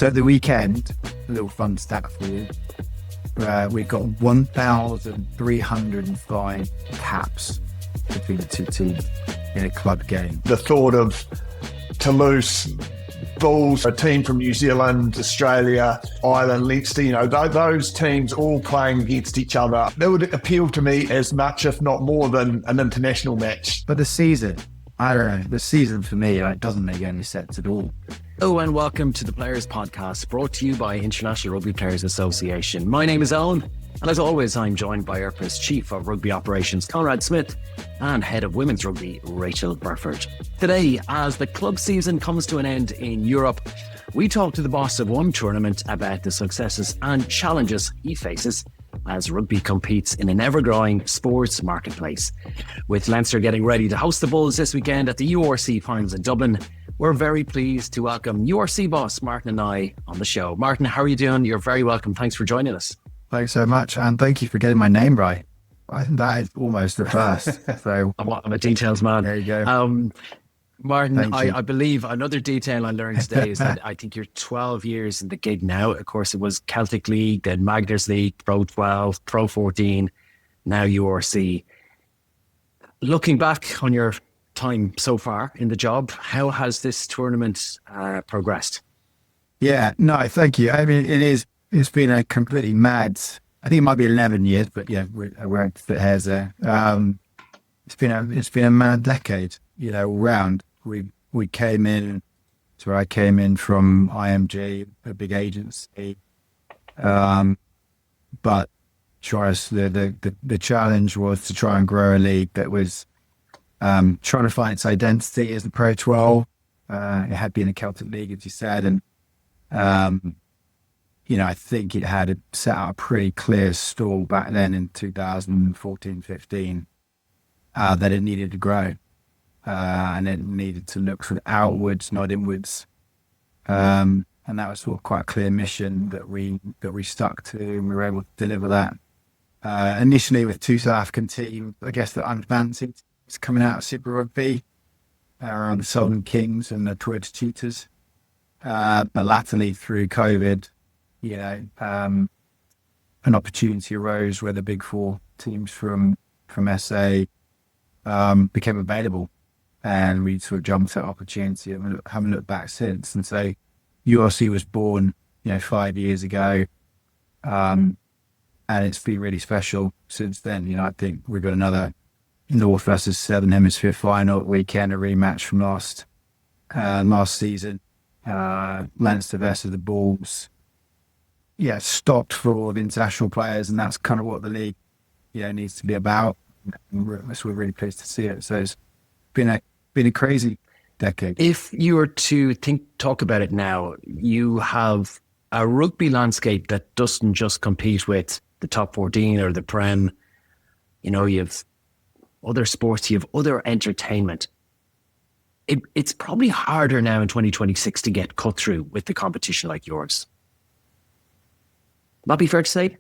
So at the weekend, a little fun stat for you. We got 1,305 taps between the two teams in a club game. The thought of Toulouse, Bulls, a team from New Zealand, Australia, Ireland, Leinster, those teams all playing against each other, that would appeal to me as much, if not more, than an international match. But the season, I don't know, the season for me, it doesn't make any sense at all. Hello and welcome to the Players Podcast, brought to you by International Rugby Players Association. My name is Owen, and as always, I'm joined by IRPA's Chief of Rugby Operations, Conrad Smith, and Head of Women's Rugby, Rachael Burford. Today, as the club season comes to an end in Europe, we talk to the boss of one tournament about the successes and challenges he faces as rugby competes in an ever-growing sports marketplace. With Leinster getting ready to host the Bulls this weekend at the URC Finals in Dublin, we're very pleased to welcome URC boss Martin Anayi on the show. Martin, how are you doing? You're very welcome. Thanks for joining us. Thanks so much, and thank you for getting my name right. I think that is almost the first. So I'm a details man. There you go. Martin, I believe another detail I learned today is that I think you're 12 years in the gig now. Of course, it was Celtic League, then Magners League, Pro 12, Pro 14, now URC. Looking back on your time so far in the job, how has this tournament progressed? Yeah, no, thank you. I mean, it's been a completely mad, I think it might be 11 years, but yeah, I won't split hairs there. It's been a mad decade, all round. We came in, so I came in from IMG, a big agency, but the challenge was to try and grow a league that was trying to find its identity as the Pro 12. It had been a Celtic League, as you said, and I think it had set out a pretty clear stall back then in 2014-15 that it needed to grow. And it needed to look sort of outwards, not inwards. And that was sort of quite a clear mission that we stuck to, and we were able to deliver that. Initially with two South African teams, I guess that unfancied. It's coming out of Super Rugby, the Southern Kings and the Twids Cheetahs. But latterly through COVID, an opportunity arose where the big four teams from SA became available, and we sort of jumped at opportunity and haven't looked back since. And so URC was born 5 years ago, and it's been really special since then. I think we've got another North versus Southern Hemisphere final weekend, a rematch from last season, Leinster versus the Bulls. Stocked full of international players, and that's kind of what the league needs to be about. We're really pleased to see it. So it's been a crazy decade. If you were to talk about it now, you have a rugby landscape that doesn't just compete with the top 14 or the Prem. You have other sports, you have other entertainment. It's probably harder now in 2026 to get cut through with the competition like yours. Would that be fair to say?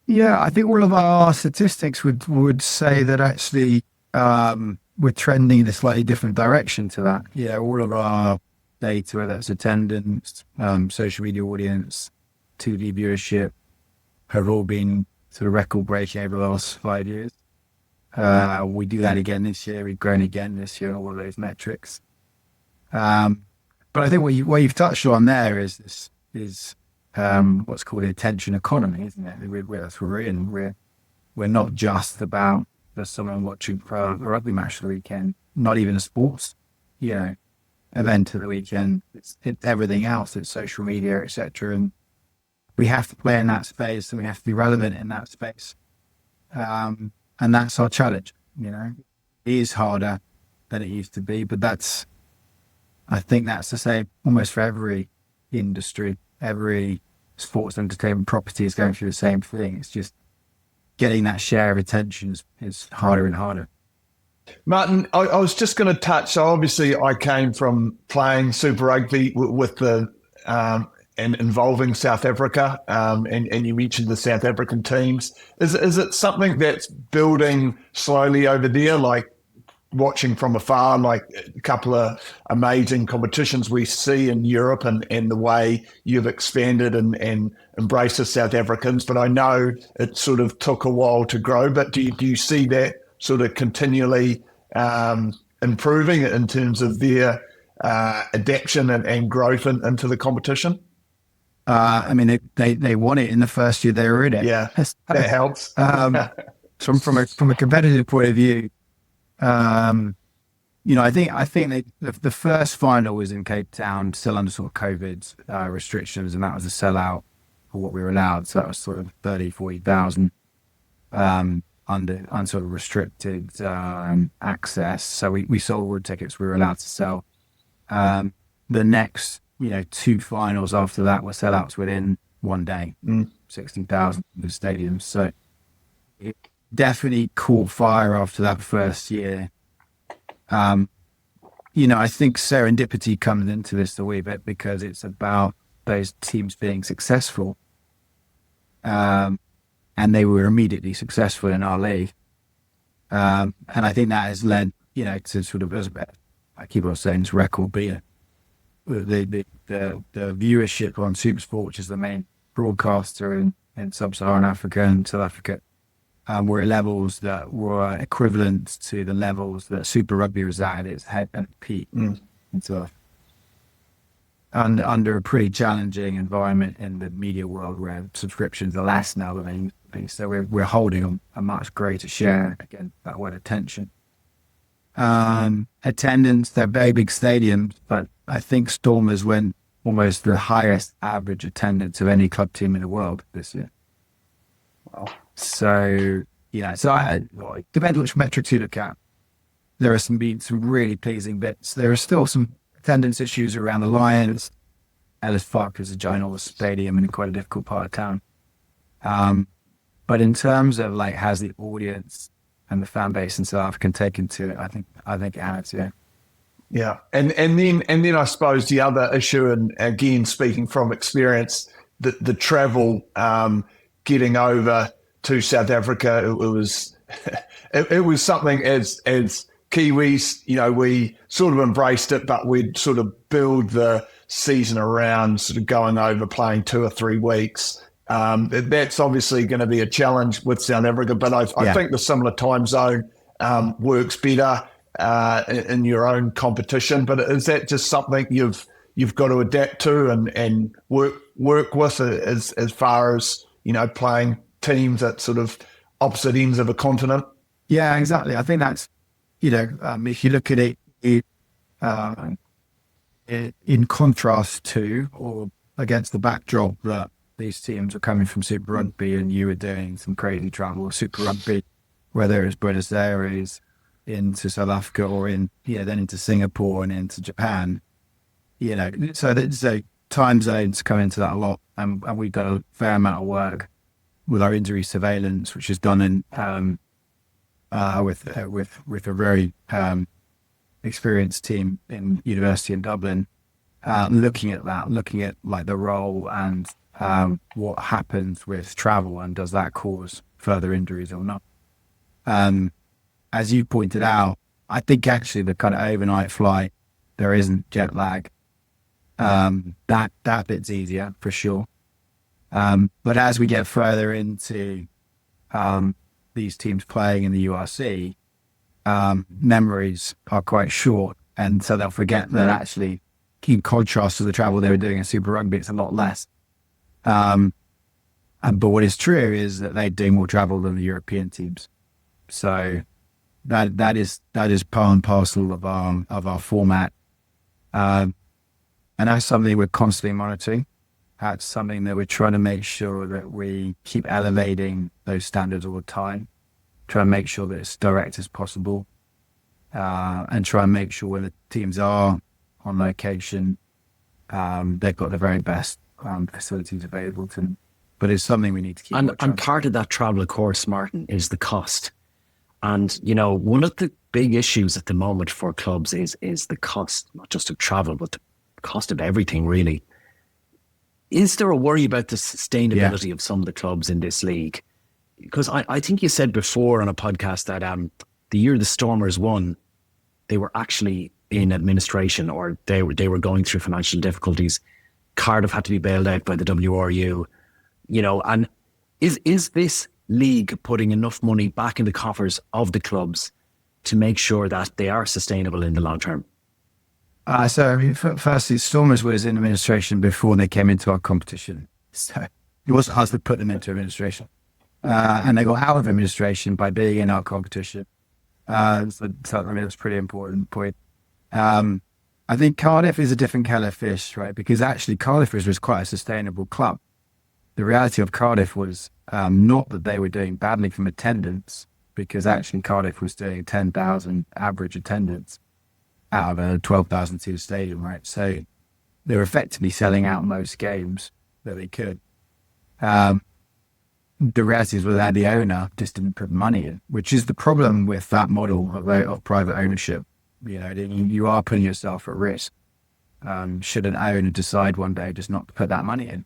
Yeah, I think all of our statistics would say that actually we're trending in a slightly different direction to that. All of our data, whether it's attendance, social media audience, 2D viewership, have all been sort of record-breaking over the last 5 years. We do that again this year. We've grown again this year on all of those metrics. But I think what you've touched on there is what's called the attention economy, isn't it? That's what we're in. We're not just about someone watching a rugby match of the weekend, not even a sports, event of the weekend. It's everything else. It's social media, etc. And we have to play in that space, and we have to be relevant in that space. And that's our challenge. It is harder than it used to be, but I think that's the same almost for every industry. Every sports entertainment property is going through the same thing. It's just getting that share of attention is harder and harder. Martin, I was just going to touch. So obviously, I came from playing Super Rugby with the and involving South Africa, and you mentioned the South African teams. Is it something that's building slowly over there? Like watching from afar, like a couple of amazing competitions we see in Europe and the way you've expanded and embraced the South Africans. But I know it sort of took a while to grow. But do you see that sort of continually improving in terms of their adaptation and growth into the competition? I mean, they won it in the first year they were in it. Yeah, that helps. From a competitive point of view, I think the first final was in Cape Town, still under sort of COVID restrictions, and that was a sellout for what we were allowed. So that was sort of 40,000 under sort of restricted access. So we sold all the tickets we were allowed to sell. The next, two finals after that were sellouts within one day, 16,000 in the stadiums. So it definitely caught fire after that first year. I think serendipity comes into this a wee bit because it's about those teams being successful. And they were immediately successful in our league. And I think that has led, to sort of, I keep on saying this record, but the viewership on Supersport, which is the main broadcaster in Sub-Saharan Africa and South Africa, were at levels that were equivalent to the levels that Super Rugby was at its head and peak. And so, under a pretty challenging environment in the media world where subscriptions are less now than they used to be. So we're holding a much greater share, again, that word attention. Attendance, they're very big stadiums, but I think Stormers went almost the highest average attendance of any club team in the world this year. Wow. So, it depends which metrics you look at. There are some really pleasing bits. There are still some attendance issues around the Lions. Ellis Park is a ginormous stadium and quite a difficult part of town. But in terms of has the audience and the fan base in South Africa taken to it, I think it has, yeah. Yeah, and then I suppose the other issue, and again speaking from experience, the travel, getting over to South Africa, it was something as Kiwis, we sort of embraced it, but we'd sort of build the season around sort of going over, playing 2 or 3 weeks. That's obviously going to be a challenge with South Africa, but I think the similar time zone works better in your own competition. But is that just something you've got to adapt to and work with as far as playing teams at sort of opposite ends of a continent? Yeah, exactly. I think that's if you look at it in contrast to or against the backdrop that these teams are coming from Super Rugby and you were doing some crazy travel, Super Rugby, whether it's Buenos Aires into South Africa or then into Singapore and into Japan, so time zones come into that a lot, and we've done a fair amount of work with our injury surveillance, which is done in with a very experienced team in University in Dublin, looking at the role and what happens with travel and does that cause further injuries or not. As you pointed out, I think actually the kind of overnight flight, there isn't jet lag. That bit's easier for sure. But as we get further into these teams playing in the URC, memories are quite short, and so they'll forget that actually, in contrast to the travel they were doing in Super Rugby, it's a lot less. But what is true is that they do more travel than the European teams. So that is part and parcel of our format, and that's something we're constantly monitoring. That's something that we're trying to make sure that we keep elevating those standards all the time. Try and make sure that it's direct as possible, and try and make sure when the teams are on location, they've got the very best facilities available to them. But it's something we need to keep. And part of that travel, of course, Martin, is the cost. And one of the big issues at the moment for clubs is the cost, not just of travel, but the cost of everything, really. Is there a worry about the sustainability of some of the clubs in this league? Because I think you said before on a podcast that the year the Stormers won, they were actually in administration, or they were going through financial difficulties. Cardiff had to be bailed out by the WRU, and is this league putting enough money back in the coffers of the clubs to make sure that they are sustainable in the long term? Firstly, Stormers was in administration before they came into our competition. So it wasn't us that put them into administration. And they got out of administration by being in our competition. So that's a pretty important point. I think Cardiff is a different kettle of fish, right? Because actually Cardiff was quite a sustainable club. The reality of Cardiff was not that they were doing badly from attendance, because actually Cardiff was doing 10,000 average attendance out of a 12,000 seat stadium, right? So they were effectively selling out most games that they could. The reality is that the owner just didn't put money in, which is the problem with that model of private ownership. You are putting yourself at risk. Should an owner decide one day just not to put that money in?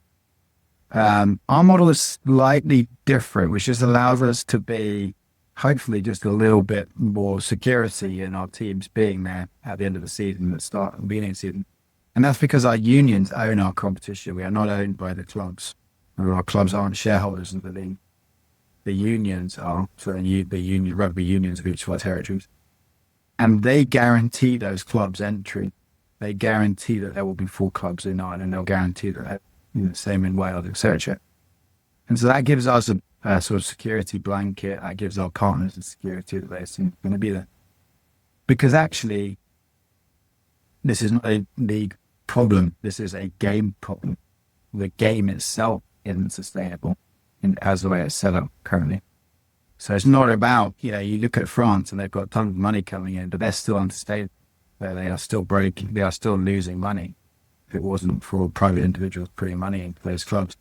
Our model is slightly different, which just allows us to be hopefully just a little bit more security in our teams being there at the end of the season, at the start and beginning of the season. And that's because our unions own our competition. We are not owned by the clubs. Our clubs aren't shareholders in the league. The unions are, so the rugby unions of each of our territories. And they guarantee those clubs entry. They guarantee that there will be 4 clubs in Ireland. They'll guarantee that same in Wales, etc. And so that gives us a sort of security blanket. That gives our partners a security that they're going to be there. Because actually, this is not a league problem. This is a game problem. The game itself isn't sustainable as the way it's set up currently. So it's not about, you look at France and they've got tons of money coming in, but they're still unsustainable. They are still breaking. They are still losing money. If it wasn't for private individuals putting money into those clubs.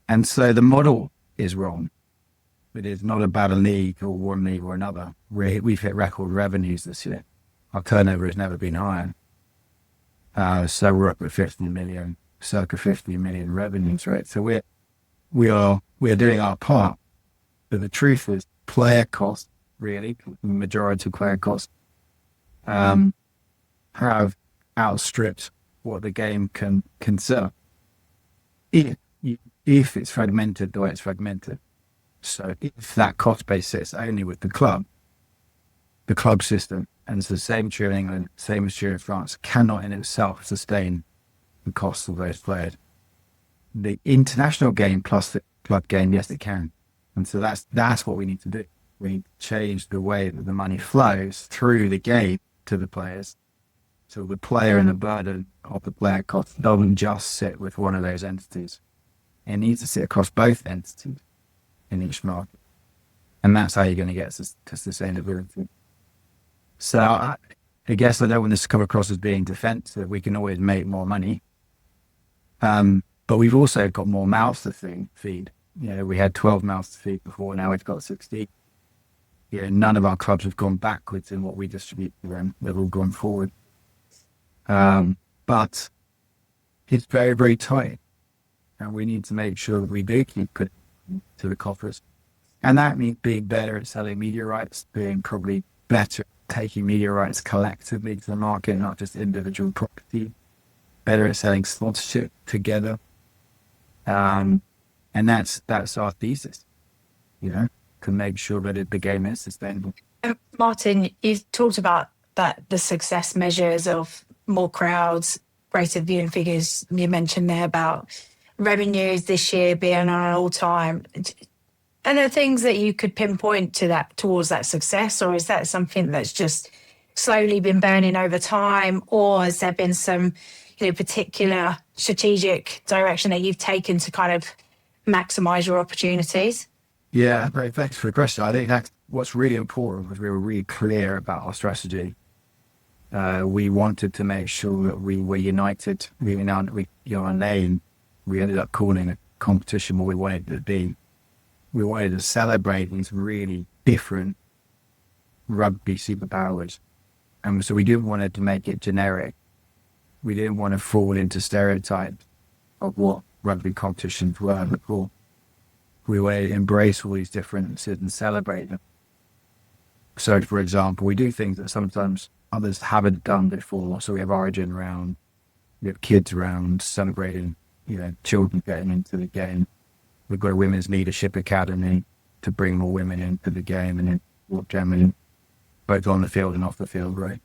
And so the model is wrong. It is not about a league or one league or another. We've hit record revenues this year. Our turnover has never been higher. So we're up at 50 million, circa 50 million revenues, right? So we are doing our part. But the truth is, player costs, really, the majority of player costs, have outstripped what the game can serve. If it's fragmented the way it's fragmented. So if that cost base sits only with the club system, and it's the same true in England, same as true in France, cannot in itself sustain the costs of those players. The international game plus the club game, yes, it can. And so that's what we need to do. We need to change the way that the money flows through the game to the players. So the player and the burden of the player cost doesn't just sit with one of those entities. It needs to sit across both entities in each market. And that's how you're going to get to sustainability. So I guess I don't want this to come across as being defensive. We can always make more money. But we've also got more mouths to feed. We had 12 mouths to feed before, now we've got 60. None of our clubs have gone backwards in what we distribute to them. They've all gone forward. But it's very, very tight. And we need to make sure that we do keep putting to the coffers. And that means being better at selling media rights, being probably better at taking media rights collectively to the market, not just individual property, better at selling sponsorship together. And that's our thesis, to make sure that the game is sustainable. Martin, you've talked about the success measures of more crowds, greater viewing figures. You mentioned there about revenues this year being on an all-time. And are things that you could pinpoint towards that success, or is that something that's just slowly been burning over time, or has there been some particular strategic direction that you've taken to kind of maximize your opportunities? Yeah, great. Thanks for the question. I think that's what's really important, was we were really clear about our strategy. We wanted to make sure that we were united. Our name, we ended up calling a competition what we wanted it to be. We wanted to celebrate these really different rugby superpowers. And so we didn't want to make it generic. We didn't want to fall into stereotypes of what rugby competitions were before. We wanted to embrace all these differences and celebrate them. So, for example, we do things that sometimes others haven't done before. So we have Origin round, we have kids round celebrating, children getting into the game. We've got a women's leadership academy to bring more women into the game and in generally, both on the field and off the field, right?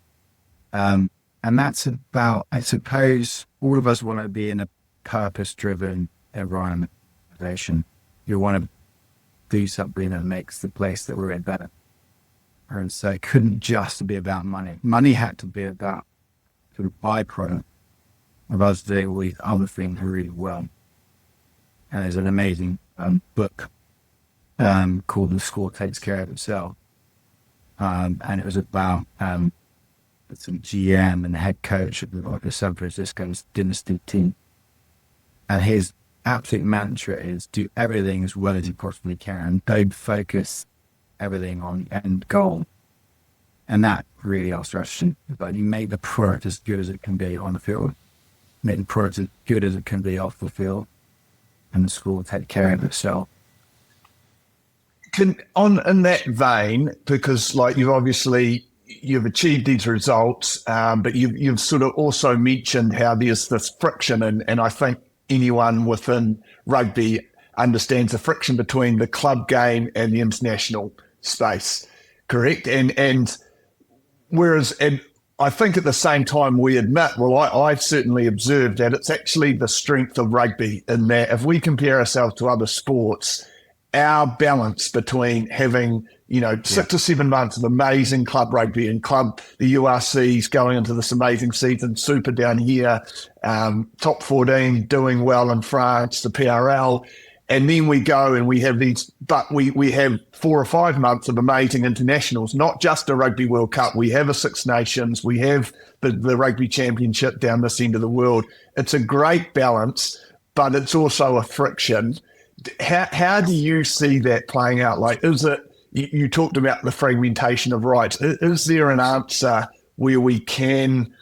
And that's about, I suppose, all of us want to be in a purpose-driven environment. You want to do something that makes the place that we're in better. And so it couldn't just be about money. Money had to be about sort of byproduct of us doing all these other things really well. And there's an amazing book called The Score Takes Care of Itself. And it was about some GM and head coach of the San Francisco's dynasty team. And his absolute mantra is do everything as well as you possibly can. Don't focus everything on the end goal. And that really our strategy. But you make the product as good as it can be on the field. Make the product as good as it can be off the field. And the school will take care of itself. In that vein, because like you've achieved these results, but you've sort of also mentioned how there's this friction, and I think anyone within rugby understands the friction between the club game and the international space, correct? And whereas, and I think at the same time we admit, well, I've certainly observed that it's actually the strength of rugby in that if we compare ourselves to other sports, our balance between having, 6 or 7 months of amazing club rugby and the URCs going into this amazing season, Super down here, top 14 doing well in France, the PRL, and then we go and we have we have 4 or 5 months of amazing internationals, not just a Rugby World Cup. We have a Six Nations, we have the Rugby Championship down this end of the world. It's a great balance, but it's also a friction. How do you see that playing out? Like, is it, you talked about the fragmentation of rights. Is there an answer where we can,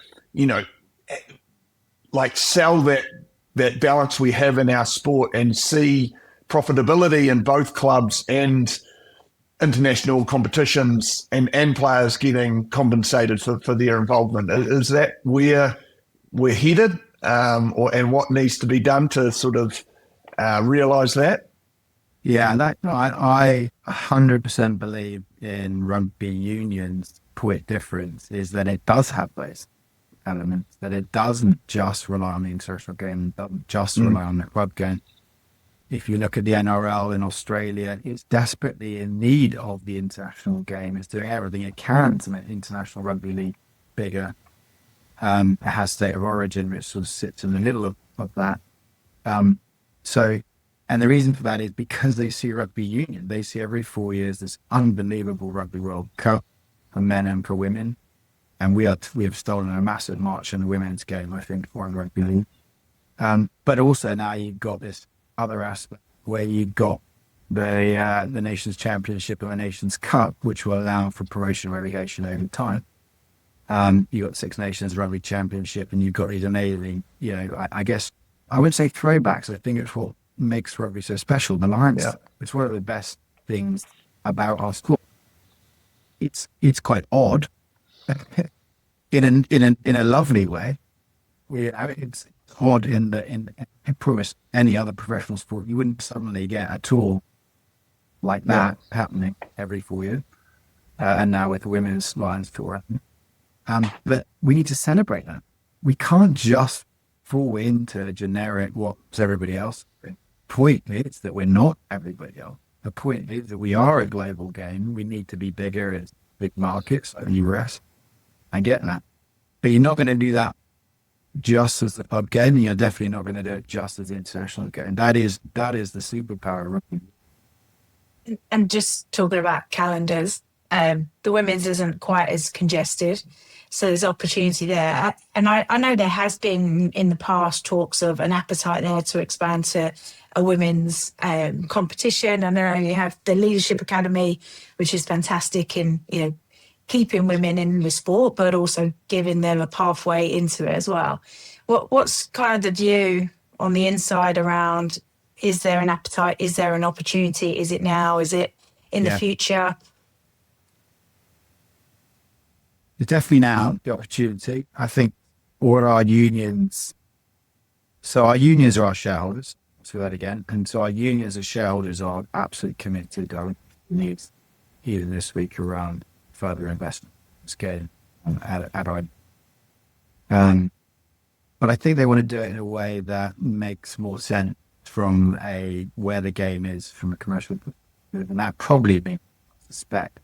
sell that balance we have in our sport and see profitability in both clubs and international competitions and players getting compensated for their involvement? Is that where we're headed, and what needs to be done to sort of realise that? Yeah, I 100% believe in rugby union's point difference is that it does have those elements, that it doesn't just rely on the international game, it doesn't just rely on the club game. If you look at the NRL in Australia, it's desperately in need of the international game. It's doing everything it can to make the International Rugby League bigger. It has State of Origin, which sort of sits in the middle of that. And the reason for that is because they see rugby union. They see every 4 years this unbelievable Rugby World Cup for men and for women. And we have stolen a massive march in the women's game, I think, for rugby league. But also now you've got this other aspect where you've got the Nations Championship and the Nations Cup, which will allow for promotion and relegation over time. You've got Six Nations Rugby Championship, and you've got these amazing, I guess, I would say throwbacks. I think it's what makes rugby so special. The Lions, it's one of the best things about our sport. It's quite odd in a lovely way. It's odd in I promise any other professional sport you wouldn't suddenly get a tour like that happening every 4 years. And now with the women's Lions tour, but we need to celebrate that. We can't just fall into a generic what's everybody else. The point is that we're not everybody else. The point is that we are a global game. We need to be bigger in big markets like the US. I get that. But you're not going to do that just as the club game. You're definitely not going to do it just as the international game. That is the superpower of rugby. And just talking about calendars, the women's isn't quite as congested. So there's opportunity there. And I know there has been in the past talks of an appetite there to expand to a women's competition. And there you have the Leadership Academy, which is fantastic in, keeping women in the sport, but also giving them a pathway into it as well. What's kind of the view on the inside around, is there an appetite? Is there an opportunity? Is it now? Is it in the future? there's definitely now the opportunity. I think all our unions, so our unions are our shareholders. Let's do that again. And so our unions as shareholders are absolutely committed to needs even this week around further investment scale at our. But I think they want to do it in a way that makes more sense from where the game is from a commercial perspective. And that probably means, I suspect,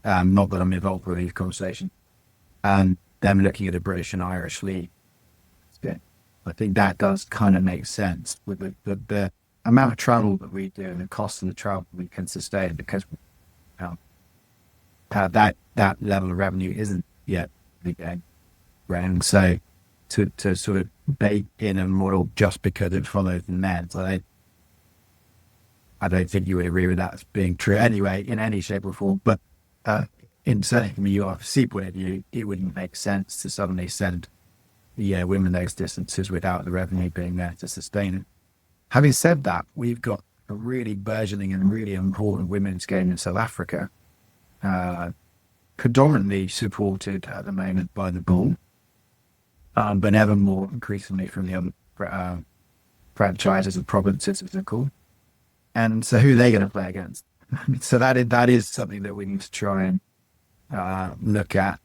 not that I'm involved with these conversations, them looking at a British and Irish league. I think that does kind of make sense with the amount of travel that we do and the cost of the travel we can sustain, because that level of revenue isn't yet the game. Right? So to sort of bake in a model just because it follows the meds, I don't think you would agree with that as being true anyway in any shape or form. But certainly from a URC point of view, it wouldn't make sense to suddenly send women those distances without the revenue being there to sustain it. Having said that, we've got a really burgeoning and really important women's game in South Africa, predominantly supported at the moment by the Bull, but ever more increasingly from the other franchises and provinces, as they're called. And so who are they going to play against? So that is something that we need to try and look at.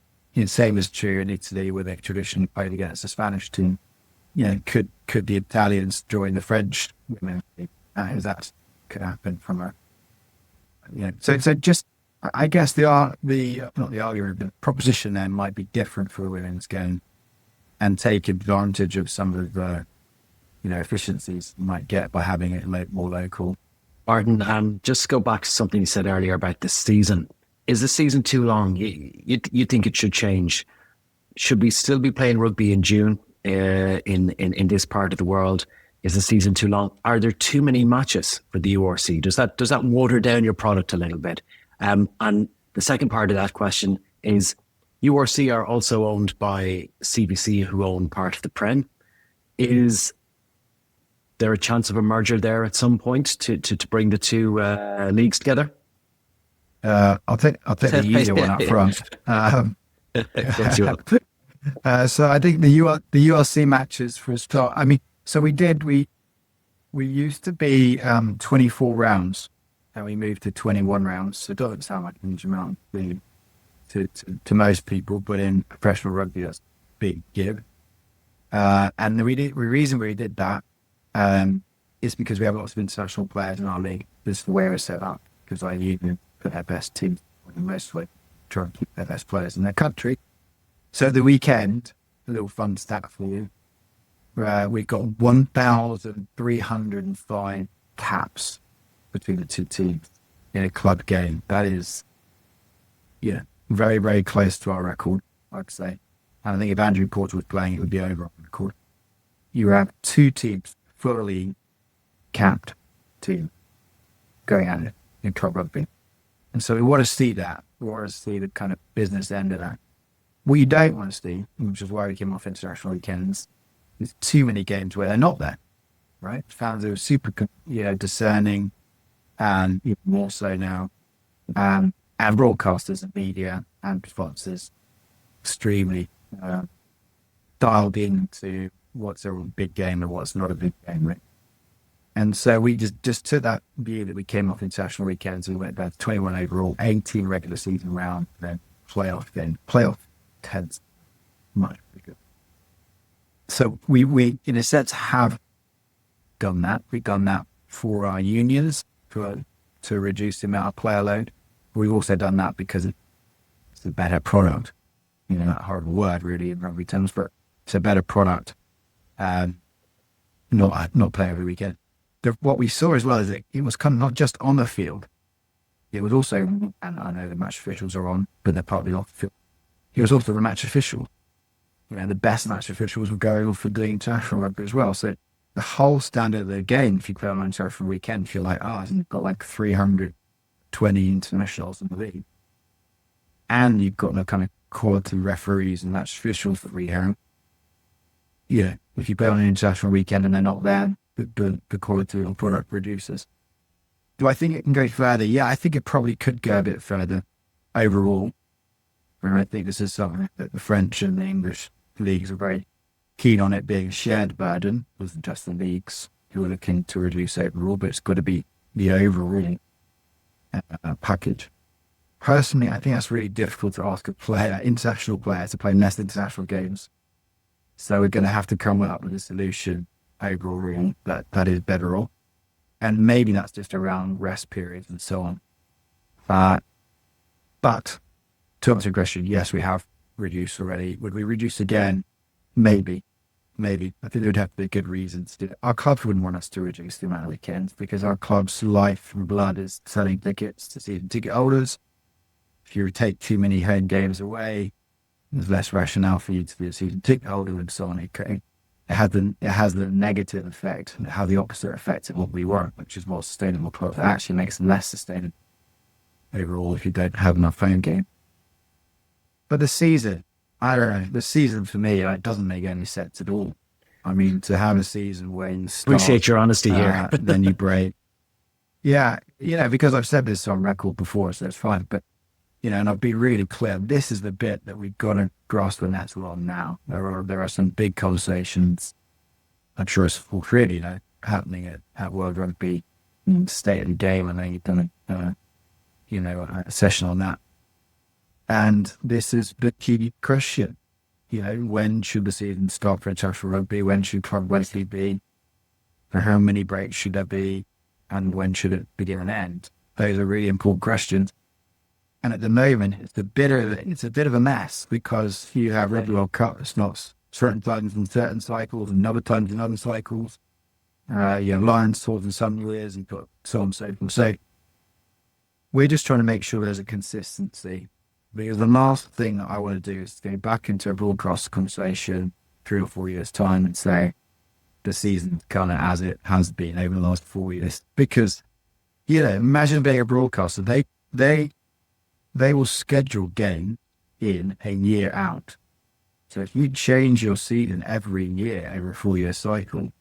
Same as true in Italy, where they traditionally played against the Spanish team. Could the Italians join the French women? That could happen from a. So just I guess not the argument, the proposition then might be different for a women's game, and take advantage of some of the efficiencies you might get by having it more local. Martin, just go back to something you said earlier about the season. Is the season too long? You think it should change? Should we still be playing rugby in June in this part of the world? Is the season too long? Are there too many matches for the URC? Does that water down your product a little bit? And the second part of that question is, URC are also owned by CBC, who own part of the Prem. Is there a chance of a merger there at some point to bring the two leagues together? I'll take the easier one up front. So I think the URC matches for a start. I mean, so we used to be 24 rounds, and we moved to 21 rounds. So it doesn't sound like a huge amount to most people, but in professional rugby, that's a big give. And the reason we did that is because we have lots of international players in our league. This is the way it was set up, because I union for their best teams, most way try and keep their best players in their country. So the weekend, a little fun stat for you, we've got 1,305 caps between the two teams in a club game. That is, very, very close to our record, I'd say. And I think if Andrew Porter was playing, it would be over our record. You have two teams, fully capped team, going at it in club rugby. And so we want to see that. We want to see the kind of business end of that. What you don't want to see, which is why we came off international weekends, is too many games where they're not there, right? Fans are super, discerning, and even more so now. And broadcasters and media and sponsors extremely dialed into what's a big game and what's not a big game, right? And so we just took that view that we came off international weekends and we went down to 21 overall, 18 regular season round, then playoff game. Playoff tends much bigger. So we in a sense have done that. We've done that for our unions to reduce the amount of player load. We've also done that because it's a better product. That horrible word really in rugby terms, but it's a better product. Not play every weekend. What we saw as well is that it was kind of not just on the field. It was also, and I know the match officials are on, but they're partly off the field. It was also the match official. The best match officials were going for doing international rugby as well. So the whole standard of the game, if you play on an international weekend, you're like, you've got like 320 internationals in the league. And you've got the kind of quality referees and match officials that we have. If you play on an international weekend and they're not there, the quality of the product reduces. Do I think it can go further? Yeah, I think it probably could go a bit further overall. And I think this is something that the French and the English leagues are very keen on, it being a shared burden with just the leagues who are looking to reduce overall, but it's got to be the overall package. Personally, I think that's really difficult to ask a player, international player, to play less international games. So we're going to have to come up with a solution overall that is better off. And maybe that's just around rest periods and so on. But to answer your question, yes, we have reduced already. Would we reduce again? Maybe. I think there would have to be good reasons to do it. Our clubs wouldn't want us to reduce the amount of weekends because our club's life and blood is selling tickets to season ticket holders. If you take too many home games away, there's less rationale for you to be a season ticket holder and so on. It has the negative effect, how the opposite effect of what we want, which is more sustainable clubs. It actually makes them less sustainable overall if you don't have enough home game. But the season, I don't know, the season for me, it doesn't make any sense at all. I mean, to have a season where you start, Appreciate your honesty here. then you break. Yeah, because I've said this on record before, so it's fine. But, and I've been really clear, this is the bit that we've got to grasp the nets on now. There are some big conversations, I'm sure it's already, happening at World Rugby, State of the Game, and then you've done a session on that. And this is the key question. When should the season start for international rugby? When should club rugby be? For how many breaks should there be? And when should it begin and end? Those are really important questions. And at the moment, it's a bit of a mess because you have Rugby World Cup. It's not certain times in certain cycles and other times in other cycles. You have Lions tours in some years and so on and so forth. So we're just trying to make sure there's a consistency. Because the last thing that I want to do is go back into a broadcast conversation 3 or 4 years' time and say the season kind of as it has been over the last 4 years. Because, imagine being a broadcaster. They will schedule game in a year out. So if you change your season every year over a 4-year cycle,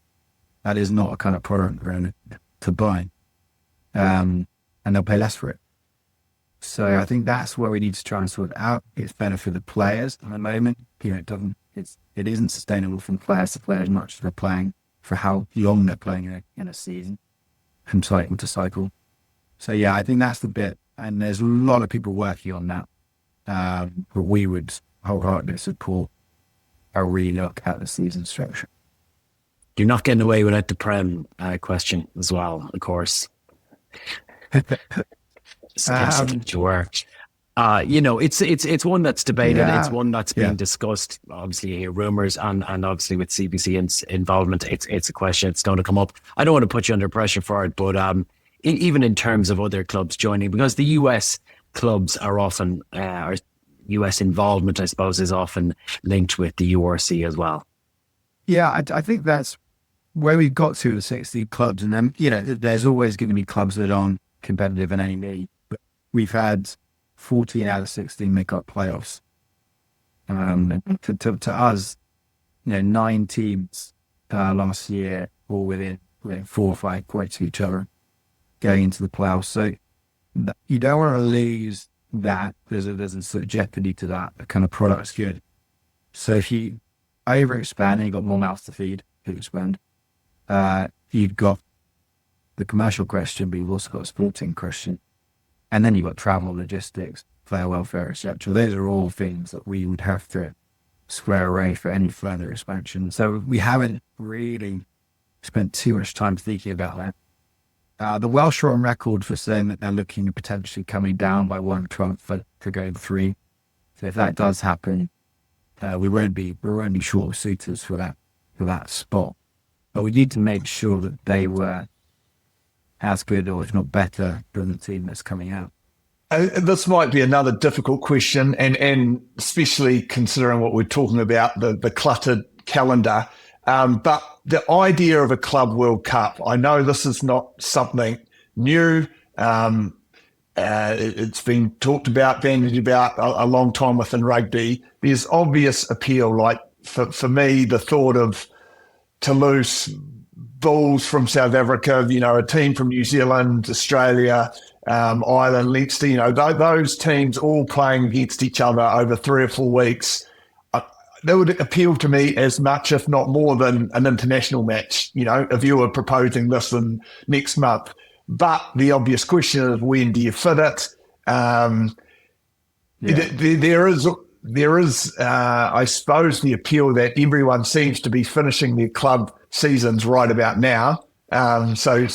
that is not a kind of product they're going to buy. And they'll pay less for it. So I think that's where we need to try and sort it out. It's better for the players at the moment. It isn't sustainable from players to play as much as they're playing for how long they're playing in a season from cycle to cycle. So yeah, I think that's the bit. And there's a lot of people working on that. But we would wholeheartedly support a relook at the season structure. You're not getting away without the Prem question as well, of course. You were. It's one that's debated. Yeah. It's one that's being discussed. Obviously, you hear rumors, and obviously with CBC involvement, it's a question. It's going to come up. I don't want to put you under pressure for it, but even in terms of other clubs joining, because the US clubs are often, or US involvement, I suppose, is often linked with the URC as well. Yeah, I think that's where we've got to, the 60 clubs, and then there's always going to be clubs that aren't competitive in any league. But we've had 14 out of 16 make up playoffs. To us, 9 teams last year, all within 4 or 5 points of each other, going into the playoffs. So you don't want to lose that. There's a sort of jeopardy to that. The kind of product's good. So if you overexpand and you've got more mouths to feed, you expand. You've got the commercial question, but you've also got a sporting question. And then you've got travel, logistics, player welfare, etc. Those are all things that we would have to square away for any further expansion. So we haven't really spent too much time thinking about that. The Welsh are on record for saying that they're looking at potentially coming down by 1/12 to go 3. So if that does happen, we won't be short of suitors for that spot. But we need to make sure that they were as good or if not better than the team that's coming out. This might be another difficult question, and especially considering what we're talking about, the cluttered calendar. But the idea of a Club World Cup, I know this is not something new. It's been talked about, bandied about a long time within rugby. There's obvious appeal, like for me, the thought of Toulouse Bulls from South Africa, a team from New Zealand, Australia, Ireland, Leinster, those teams all playing against each other over 3 or 4 weeks. That would appeal to me as much, if not more, than an international match, if you were proposing this in next month. But the obvious question is, when do you fit it? There is, I suppose, the appeal that everyone seems to be finishing their club seasons right about now. So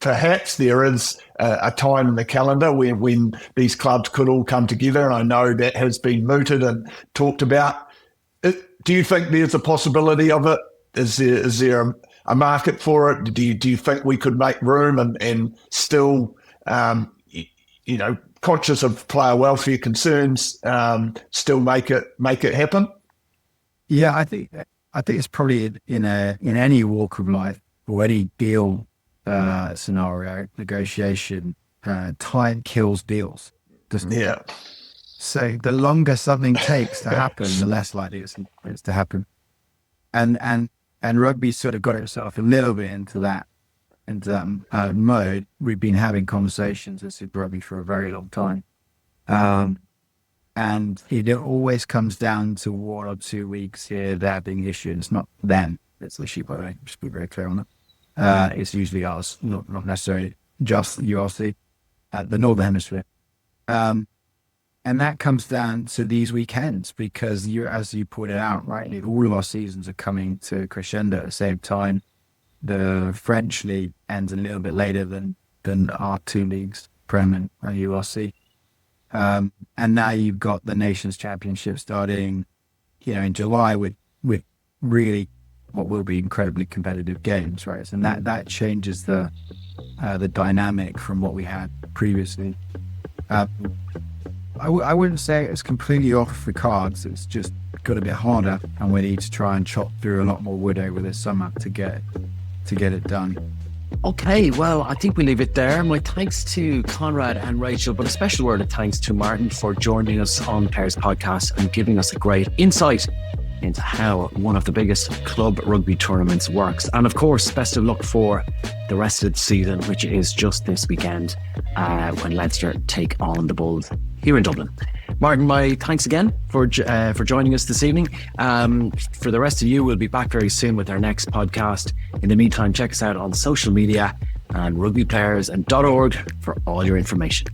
perhaps there is a time in the calendar when these clubs could all come together, and I know that has been mooted and talked about. Do you think there's a possibility of it? Is there a market for it? Do you think we could make room and still, conscious of player welfare concerns, still make it happen? Yeah, I think it's probably in any walk of life or any deal scenario, negotiation, time kills deals, doesn't it? Yeah. So the longer something takes to happen, the less likely it's to happen. And rugby sort of got itself a little bit into that mode. We've been having conversations with Super Rugby for a very long time. And it always comes down to 1 or 2 weeks here there being issued. It's not them, it's the issue, by the way, just to be very clear on that. It's usually us, not necessarily just URC, the Northern Hemisphere. And that comes down to these weekends because, as you pointed out, rightly, all of our seasons are coming to crescendo at the same time. The French league ends a little bit later than our 2 leagues, Prem and URC. And now you've got the Nations Championship starting, in July with really what will be incredibly competitive games, right? And that changes the dynamic from what we had previously. I wouldn't say it's completely off the cards. It's just got a bit harder, and we need to try and chop through a lot more wood over this summer to get it done. Okay, well, I think we leave it there. My thanks to Conrad and Rachael, but a special word of thanks to Martin for joining us on Players Podcast and giving us a great insight into how one of the biggest club rugby tournaments works. And of course, best of luck for the rest of the season, which is just this weekend when Leinster take on the Bulls here in Dublin. Martin, my thanks again for joining us this evening. For the rest of you, we'll be back very soon with our next podcast. In the meantime, check us out on social media and rugbyplayers.org for all your information.